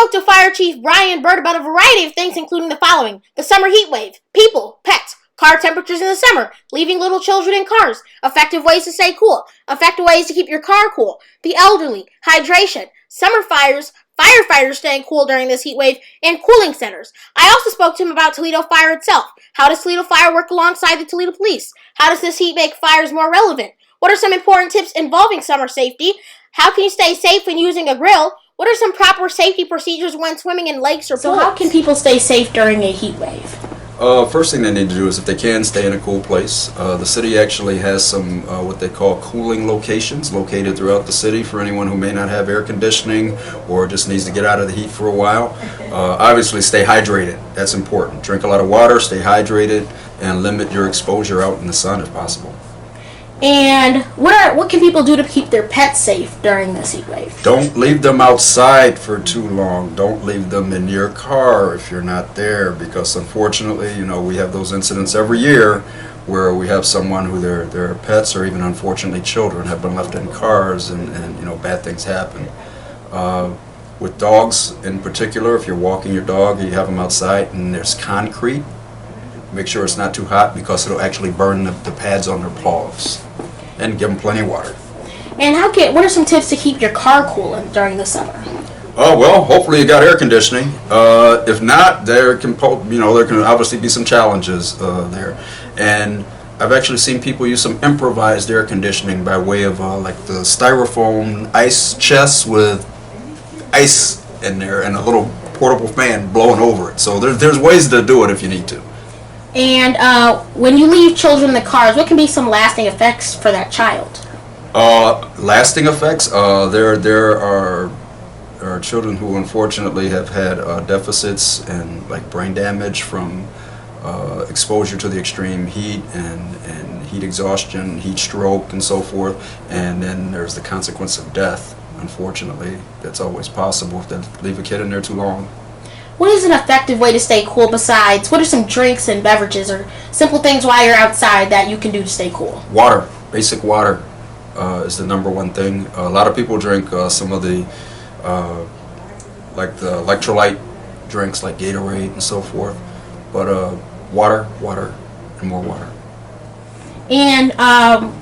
spoke to Fire Chief Bryan Byrd about a variety of things, including the following: the summer heat wave, people, pets, car temperatures in the summer, leaving little children in cars, effective ways to stay cool, effective ways to keep your car cool, the elderly, hydration, summer fires, firefighters staying cool during this heat wave, and cooling centers. I also spoke to him about Toledo Fire itself. How does Toledo Fire work alongside the Toledo Police? How does this heat make fires more relevant? What are some important tips involving summer safety? How can you stay safe when using a grill? What are some proper safety procedures when swimming in lakes or pools? So how can people stay safe during a heat wave? First thing they need to do is, if they can, stay in a cool place. The city actually has some what they call cooling locations located throughout the city for anyone who may not have air conditioning or just needs to get out of the heat for a while. Obviously, stay hydrated. That's important. Drink a lot of water, stay hydrated, and limit your exposure out in the sun if possible. And what can people do to keep their pets safe during this heat wave? Don't leave them outside for too long. Don't leave them in your car if you're not there, because unfortunately, we have those incidents every year where we have someone who their pets or even unfortunately children have been left in cars and bad things happen. With dogs in particular, if you're walking your dog, you have them outside and there's concrete, make sure it's not too hot because it'll actually burn the pads on their paws. And give them plenty of water. And what are some tips to keep your car cool during the summer? Oh, well, hopefully you got air conditioning. If not, there can obviously be some challenges there. And I've actually seen people use some improvised air conditioning by way of like the styrofoam ice chests with ice in there and a little portable fan blowing over it. So there's ways to do it if you need to. And when you leave children in the cars, what can be some lasting effects for that child? Lasting effects? There are children who unfortunately have had deficits and like brain damage from exposure to the extreme heat and heat exhaustion, heat stroke, and so forth. And then there's the consequence of death. Unfortunately, that's always possible if they leave a kid in there too long. What is an effective way to stay cool besides, what are some drinks and beverages or simple things while you're outside that you can do to stay cool? Water. Basic water is the number one thing. A lot of people drink some of the like the electrolyte drinks like Gatorade and so forth. But water, and more water. And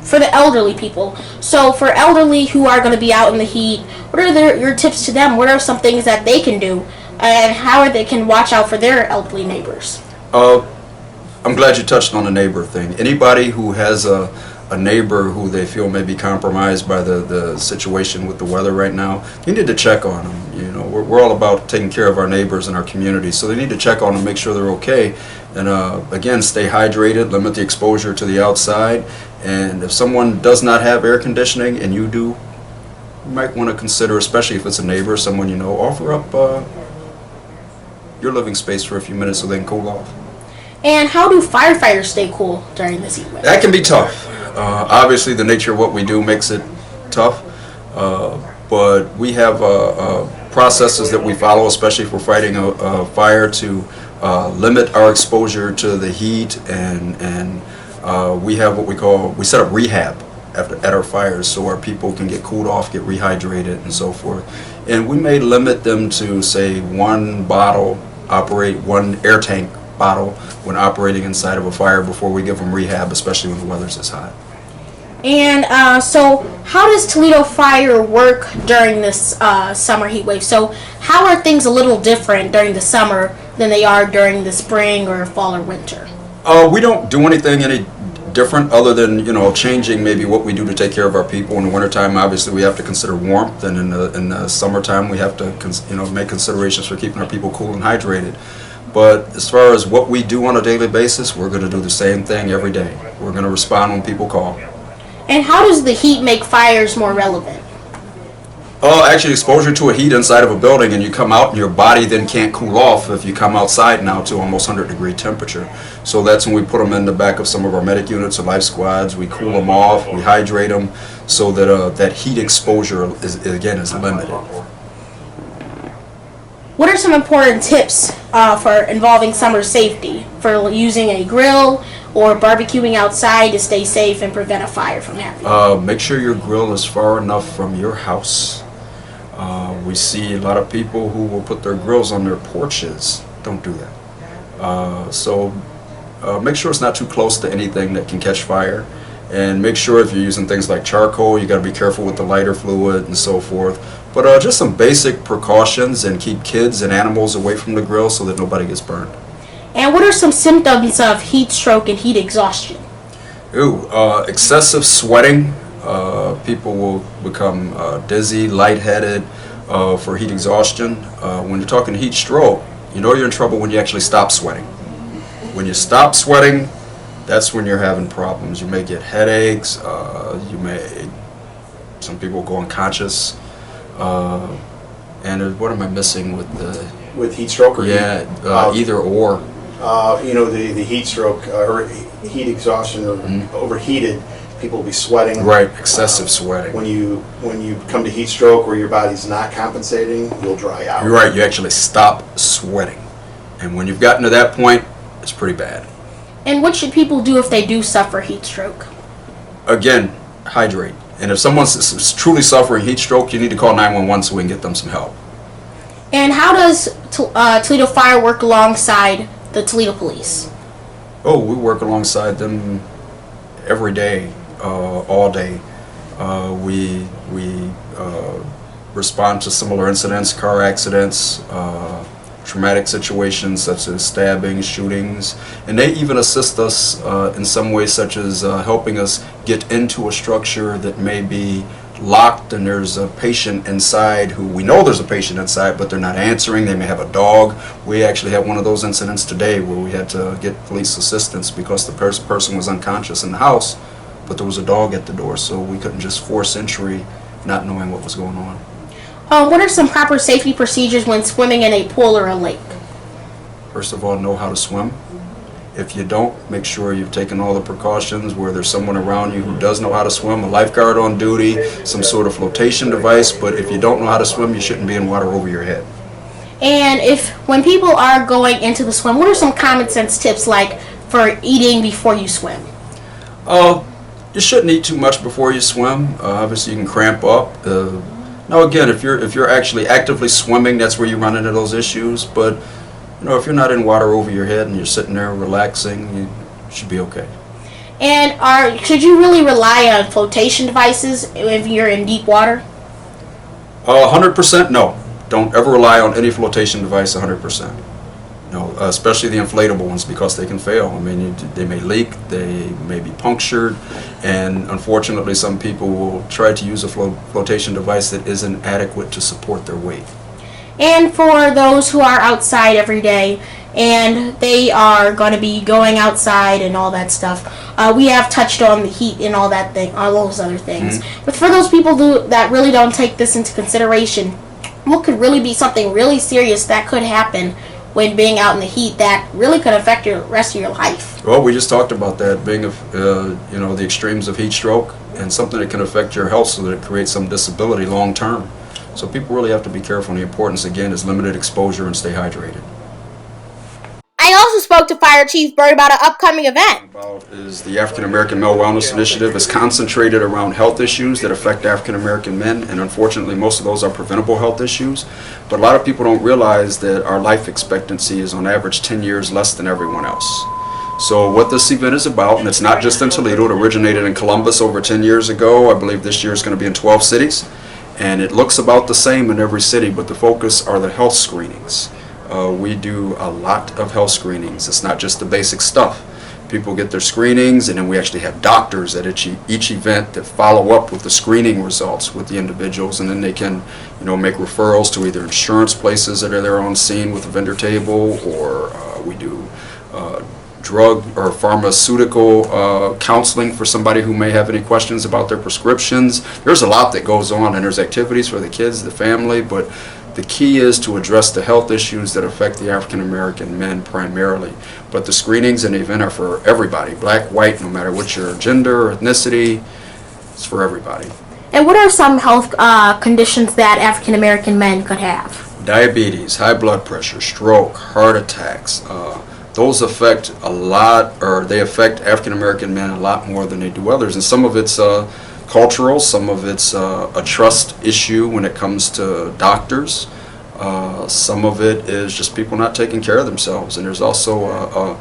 for the elderly people, so for elderly who are going to be out in the heat, what are your tips to them? What are some things that they can do? And how they can watch out for their elderly neighbors? I'm glad you touched on the neighbor thing. Anybody who has a neighbor who they feel may be compromised by the situation with the weather right now, you need to check on them. We're all about taking care of our neighbors and our community, so they need to check on them, make sure they're okay. And again, stay hydrated, limit the exposure to the outside. And if someone does not have air conditioning and you do, you might want to consider, especially if it's a neighbor, someone offer up your living space for a few minutes so they can cool off. And how do firefighters stay cool during this heat wave? That can be tough. Obviously, the nature of what we do makes it tough, but we have processes that we follow, especially if we're fighting a fire, to limit our exposure to the heat, and we have we set up rehab at our fires so our people can get cooled off, get rehydrated, and so forth. And we may limit them to, say, one air tank bottle when operating inside of a fire before we give them rehab, especially when the weather's this hot. And so how does Toledo Fire work during this summer heat wave? So how are things a little different during the summer than they are during the spring or fall or winter? We don't do anything any different other than changing maybe what we do to take care of our people. In the wintertime, obviously we have to consider warmth, and in the summertime we have to make considerations for keeping our people cool and hydrated. But as far as what we do on a daily basis, we're going to do the same thing every day. We're going to respond when people call. And how does the heat make fires more relevant? Actually, exposure to a heat inside of a building, and you come out and your body then can't cool off if you come outside now to almost 100-degree temperature. So that's when we put them in the back of some of our medic units or life squads. We cool them off, we hydrate them so that that heat exposure is limited. What are some important tips for involving summer safety, for using a grill or barbecuing outside to stay safe and prevent a fire from happening? Make sure your grill is far enough from your house. We see a lot of people who will put their grills on their porches. Don't do that. So make sure it's not too close to anything that can catch fire. And make sure if you're using things like charcoal, you got to be careful with the lighter fluid and so forth. But just some basic precautions, and keep kids and animals away from the grill so that nobody gets burned. And what are some symptoms of heat stroke and heat exhaustion? Excessive sweating. People will become dizzy, lightheaded for heat exhaustion. When you're talking heat stroke, you know you're in trouble when you actually stop sweating. When you stop sweating, that's when you're having problems. You may get headaches. Some people go unconscious. And what am I missing with heat stroke? Or either or. The heat stroke or heat exhaustion or overheated, people will be sweating. Right, excessive sweating. When you come to heat stroke where your body's not compensating, you'll dry out. You're right, you actually stop sweating. And when you've gotten to that point, it's pretty bad. And what should people do if they do suffer heat stroke? Again, hydrate. And if someone's truly suffering heat stroke, you need to call 911 so we can get them some help. And how does Toledo Fire work alongside the Toledo Police? Oh, we work alongside them every day, all day. We respond to similar incidents, car accidents, traumatic situations such as stabbings, shootings, and they even assist us in some ways, such as helping us get into a structure that may be locked and there's a patient inside who we know there's a patient inside, but they're not answering. They may have a dog. We actually had one of those incidents today where we had to get police assistance because the person was unconscious in the house, but there was a dog at the door, so we couldn't just force entry not knowing what was going on. What are some proper safety procedures when swimming in a pool or a lake? First of all, know how to swim. If you don't, make sure you've taken all the precautions where there's someone around you who does know how to swim, a lifeguard on duty, some sort of flotation device, but if you don't know how to swim, you shouldn't be in water over your head. And when people are going into the swim, what are some common sense tips like for eating before you swim? You shouldn't eat too much before you swim. Obviously, you can cramp up. Now again, if you're actually actively swimming, that's where you run into those issues. But if you're not in water over your head and you're sitting there relaxing, you should be okay. And should you really rely on flotation devices if you're in deep water? 100% no. Don't ever rely on any flotation device 100%. No, especially the inflatable ones, because they can fail. I mean, they may leak, they may be punctured, and unfortunately some people will try to use a flotation device that isn't adequate to support their weight. And for those who are outside every day and they are going to be going outside and all that stuff, we have touched on the heat and all those other things. Mm-hmm. But for those people that really don't take this into consideration, what could really be something really serious that could happen when being out in the heat that really could affect the rest of your life? Well, we just talked about that, being the extremes of heat stroke and something that can affect your health so that it creates some disability long term. So people really have to be careful, and the importance again is limited exposure and stay hydrated. I also spoke to Fire Chief Byrd about an upcoming event. Is the African American Male Wellness Initiative is concentrated around health issues that affect African American men, and unfortunately most of those are preventable health issues. But a lot of people don't realize that our life expectancy is on average 10 years less than everyone else. So what this event is about, and it's not just in Toledo, it originated in Columbus over 10 years ago. I believe this year is going to be in 12 cities. And it looks about the same in every city, but the focus are the health screenings. We do a lot of health screenings. It's not just the basic stuff. People get their screenings, and then we actually have doctors at each event that follow up with the screening results with the individuals, and then they can make referrals to either insurance places that are there on scene with a vendor table, or we do drug or pharmaceutical counseling for somebody who may have any questions about their prescriptions. There's a lot that goes on, and there's activities for the kids, the family, but the key is to address the health issues that affect the African American men primarily. But the screenings and the event are for everybody, black, white, no matter what your gender or ethnicity, it's for everybody. And what are some health conditions that African American men could have? Diabetes, high blood pressure, stroke, heart attacks. Those affect a lot, or they affect African American men a lot more than they do others. And some of it's cultural, some of it's a trust issue when it comes to doctors. Some of it is just people not taking care of themselves, and there's also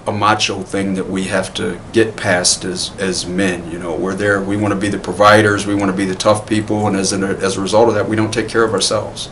a macho thing that we have to get past as men. You know, we're there, we want to be the providers, we want to be the tough people, and as a result of that, we don't take care of ourselves.